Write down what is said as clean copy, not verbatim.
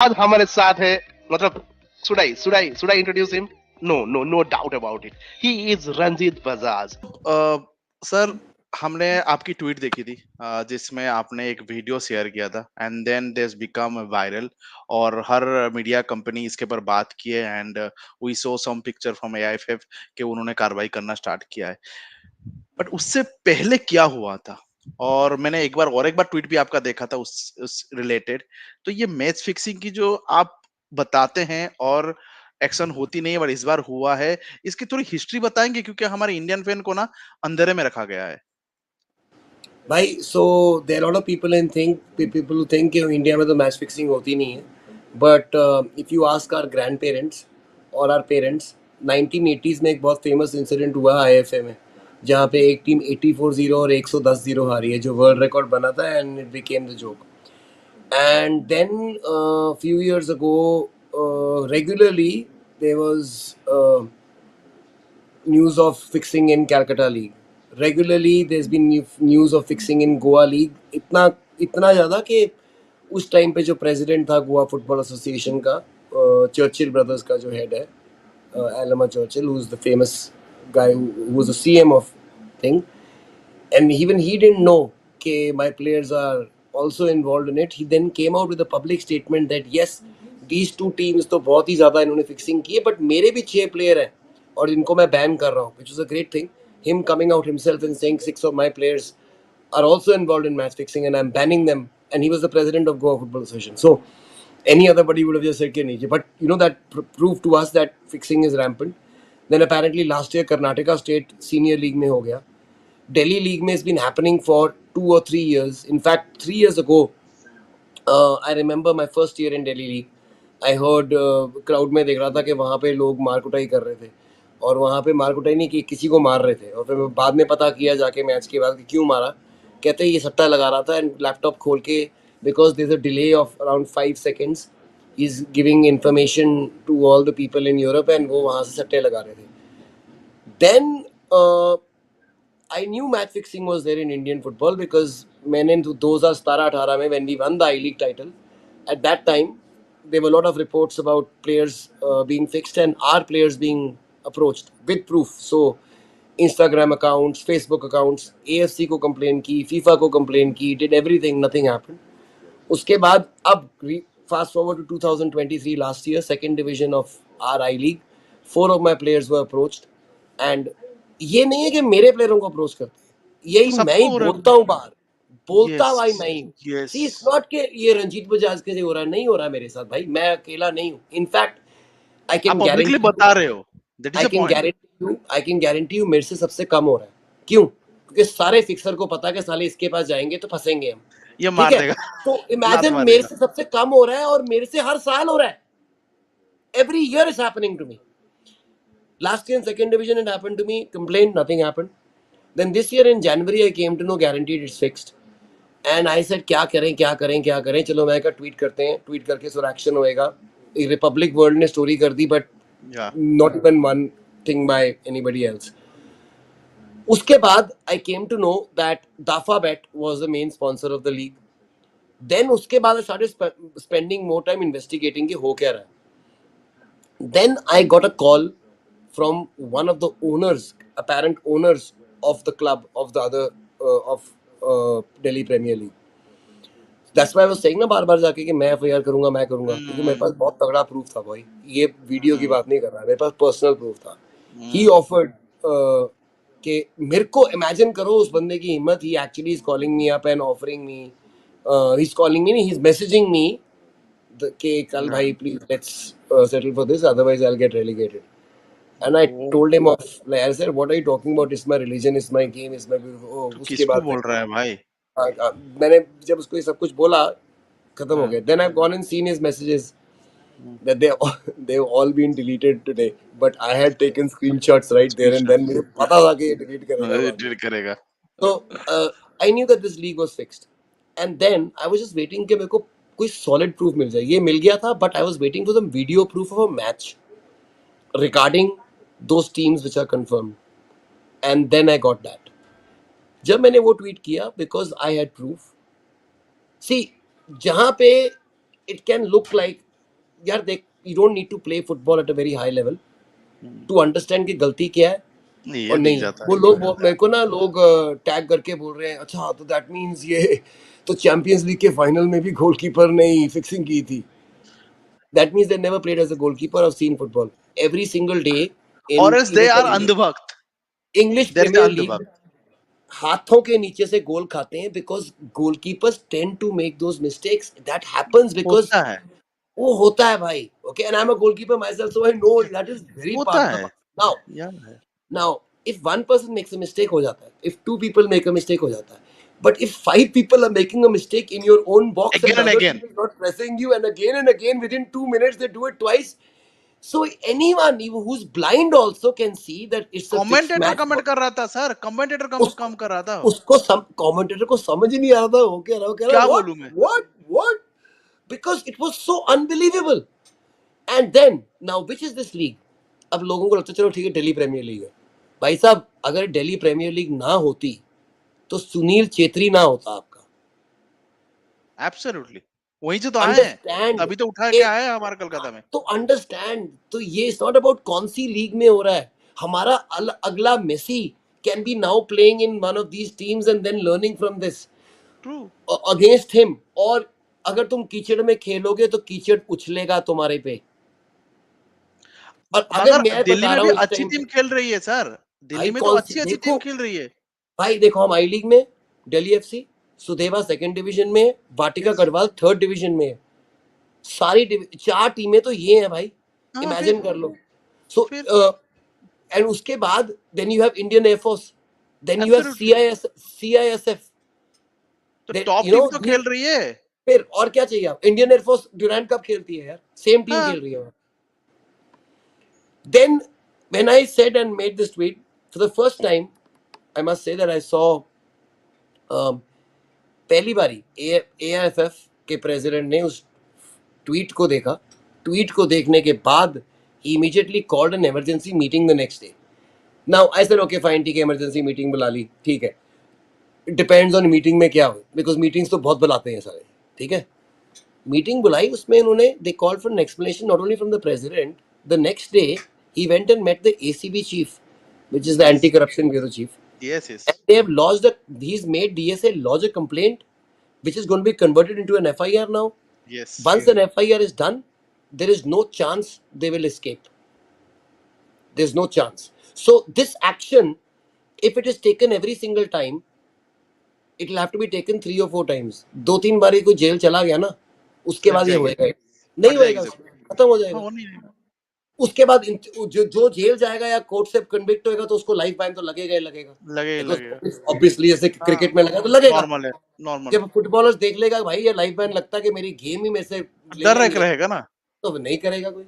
आज हमारे साथ है, मतलब should I introduce him? No doubt about it. He is Ranjit Bajaj. Sir, हमने आपकी ट्वीट देखी थी जिसमें आपने एक वीडियो शेयर किया था and then this become viral और हर मीडिया कंपनी इसके ऊपर बात की है and we saw some picture from AIFF कि उन्होंने कार्रवाई करना स्टार्ट किया है। बट उससे पहले क्या हुआ था? और मैंने एक बार ट्वीट भी आपका देखा था उस रिलेटेड। तो ये मैच फिक्सिंग की जो आप बताते हैं और एक्शन होती नहीं है बट इस बार हुआ है, इसकी थोड़ी हिस्ट्री बताएंगे क्योंकि हमारे इंडियन फैन को ना अंधेरे में रखा गया है। भाई so there lot of people who think कि इंडिया में तो मैच फिक्सिंग होती नहीं है, but if you ask our grandparents और आवर पेरेंट्स, 1980s में एक बहुत फेमस इंसिडेंट हुआ आईएफए में, जहाँ पे एक टीम 84-0 और 110-0 हारी है, जो वर्ल्ड रिकॉर्ड बना था and it became the joke. And then few years ago, regularly there was news of fixing in Calcutta League. Regularly there's been news of fixing in Goa League. इतना ज़्यादा कि उस टाइम पे जो president था Goa football association का, Churchill brothers का जो हेड है, alma Churchill, who is the famous guy who was the CM of thing, and even he didn't know that my players are also involved in it. He then came out with a public statement that yes, these two teams तो बहुत ही ज़्यादा इन्होंने fixing की है, but मेरे भी 6 player हैं और इनको मैं बैन कर रहा हूँ, which was a great thing. Him coming out himself and saying 6 of my players are also involved in match fixing and I'm banning them, and he was the president of Goa Football Association. So any other body would have just said कि नहीं, but you know that proved to us that fixing is rampant. Then apparently last year Karnataka State Senior League में हो गया. Delhi League में has been happening for 2 or 3 years. In fact, 3 years ago, I remember my first year in Delhi League. I heard crowd में देख रहा था कि वहाँ पे लोग मार कुटाई कर रहे थे, और वहाँ पे मार कुटाई नहीं कि किसी को मार रहे थे, और फिर बाद में पता किया जाके मैच के बाद कि क्यों मारा. कहते ये सट्टा लगा रहा था एंड लैपटॉप खोल के, because there is a delay of around 5 seconds, is giving information to all the people in Europe, and वो वहाँ से सट्टे लगा रहे थे. Then I knew match fixing was there in Indian football because मैंने 2017-18 में when we won the I-League title, at that time there were a lot of reports about players being fixed and our players being approached with proof. So Instagram accounts, Facebook accounts, AFC को complain की, FIFA को complain की, did everything, nothing happened. उसके बाद अब fast forward to 2023 last year, second division of our I-League, 4 of my players were approached, and ये नहीं है कि मेरे प्लेयरों को अप्रोच करते हैं, यही मैं ही बोलता हूँ बाहर, बोलता भाई मैं ही. सी इट्स नॉट के ये रंजीत बजाज के हो रहा है, नहीं हो रहा मेरे साथ भाई, मैं अकेला नहीं हूँ. इनफैक्ट आई कैन गारंटी बता रहे हो, आई कैन गारंटी यू मेरे से सबसे कम हो रहा है. क्यों? क्योंकि सारे फिक्सर को पता है कि साले इसके पास जाएंगे तो फंसेंगे हम, ये मार देगा. तो इमेजिन मेरे से सबसे कम हो रहा है और मेरे से हर साल हो रहा है. Every year is happening to me. Last year in second division it happened to me, complained, nothing happened. Then this year in January I came to know guaranteed it's fixed. And I said क्या करें, चलो मैं का tweet करते हैं, tweet करके so action होएगा. Republic World ने स्टोरी कर दी, but not even one thing by anybody else. उसके बाद I came to know that Dafabet was the main sponsor of the league. Then उसके बाद I started spending more time investigating कि हो क्या रहा है. Then I got a call from one of the owners, apparent owners of the club of the other of Delhi Premier League. That's why I was saying ना बार बार जाके कि मैं FIR करूंगा, क्योंकि मेरे पास बहुत तगड़ा प्रूफ था भाई. ये वीडियो की बात नहीं कर रहा, मेरे पास पर्सनल प्रूफ था. He offered कि मेरे को इमेजिन करो उस बंदे की हिम्मत. He actually is calling me up and offering me, he's calling me, he's messaging me कि कल भाई please let's settle for this, otherwise I'll get relegated. And I told him off, like I said, what are you talking about? It's my religion, it's my game, it's my. उसके बाद बोल रहा है भाई. मैंने जब उसको ये सब कुछ बोला, खत्म हो गया. Then I've gone and seen his messages that they've all been deleted today, but I had taken screenshots right there and then. मुझे पता था कि ये delete करेगा. So I knew that this league was fixed, and then I was just waiting कि मेरे को कोई solid proof मिल जाए. ये मिल गया था, but I was waiting for some video proof of a match regarding those teams which are confirmed, and then I got that. जब मैंने वो ट्वीट किया, because I had proof. See, जहाँ पे it can look like यार देख, you don't need to play football at a very high level to understand कि गलती क्या है नहीं और ये दिख नहीं। जाता वो है। लोग मेरे को ना लोग टैग करके बोल रहे हैं, अच्छा तो दैट मींस ये तो चैंपियंस लीग के फाइनल में भी गोलकीपर ने ही फिक्सिंग की थी। That means they never played as a goalkeeper और seen football every single day और इन एल्स दे आर अंधभक्त, English there is Premier League. अंधभक्त। हाथों के नीचे से गोल खाते हैं because goalkeepers tend to make those mistakes, that happens because होता है, वो होता है भाई। Okay, and I am a goalkeeper myself, so I know that is very होता पार्ट है ऑफ नाउ। यार है। Now, if one person makes a mistake हो जाता है, if two people make a mistake हो जाता है, but if five people are making a mistake in your own box and Again the and other again. team is not pressing you and again within 2 minutes they do it twice, so anyone even who's blind also can see that it's a fixed commentator match. Comment कर रहा था sir, commentator उस कम कर रहा था। उसको commentator को समझ ही नहीं आ रहा था वो कह रहा क्या what बोलूं मैं? what because it was so unbelievable. And then now which is this league? अब लोगों को लगता है चलो ठीक है दिल्ली प्रीमियर लीग है। भाई साहब अगर दिल्ली प्रीमियर लीग ना होती तो सुनील चेत्री ना होता आपका। एब्सोल्युटली, वहीं से तो आए हैं, अंडरस्टैंड तभी तो उठा के आए हैं हमारे कलकत्ता में। तो अंडरस्टैंड तो ये इट्स नॉट अबाउट कौन सी लीग में हो रहा है। हमारा अगला Messi can be now playing in one of these teams and then learning from this true. Against him. और अगर तुम कीचड़ में खेलोगे तो कीचड़ उछलेगा तुम्हारे पे। और अगर मगर मैं दिल्ली बता में रहा भी हूँ इस अच्छी टाइम टीम पे, खेल रही है सर, दिल्ली भाई में तो कौन सी अच्छी टीम देखो खेल रही है। भाई देखो, हम आई लीग में Delhi FC Sudeva second division में है, वाटिका गढ़वाल थर्ड डिवीजन में है। सारी 4 टीमें तो ये हैं भाई, हाँ इमेजिन कर लो। सो फिर एंड उसके बाद then you have Indian air force, then you have absolutely, CISF, तो then top you team no. तो खेल रही है। फिर और क्या चाहिए आप, इंडियन एयरफोर्स ड्यूरेंट कप खेलती है यार, सेम टीम हाँ खेल रही है। Then when I said and made this tweet for the first time, I must say that I saw पहली बारी एआईएफएफ के प्रेसिडेंट ने उस ट्वीट को देखा। ट्वीट को देखने के बाद he immediately called an emergency meeting the next day. Now I said okay fine, ठीक है emergency meeting बुला ली, ठीक है। It depends on meeting में क्या हो, because meetings तो बहुत बुलाते हैं सारे, ठीक है। मीटिंग बुलाई, उसमें उन्होंने they called for an explanation not only from the president. The next day he went and met the ACB chief, which is the anti-corruption bureau chief. Yes yes, And they have lodged he's made DSA lodge a complaint which is going to be converted into an FIR now. Yes Once an FIR is done, there is no chance they will escape. There's no chance. So this action, if it is taken every single time, it will have to be taken 3 or 4 times. 2-3 बारी कोई jail चला गया ना, उसके लग बाद ये जाएगी, होएगा नहीं फट जाएगी होएगा, सब। खत्म हो हाँ जाएगा। वो नहीं है। उसके बाद जो जेल जाएगा या कोर्ट से कन्विक्ट होएगा तो उसको लाइफ बैन तो लगेगा ही लगेगा। लगेगा। ऑब्वियसली जैसे हाँ क्रिकेट में लगा तो लगेगा। नॉर्मल है, नॉर्मल। जब फुटबॉलर्स देख लेगा भाई ये लाइफ बैन लगता है कि मेरी गेम ही में से ले डर एक लेंगे, रहेगा ना। तो नहीं करेगा कोई।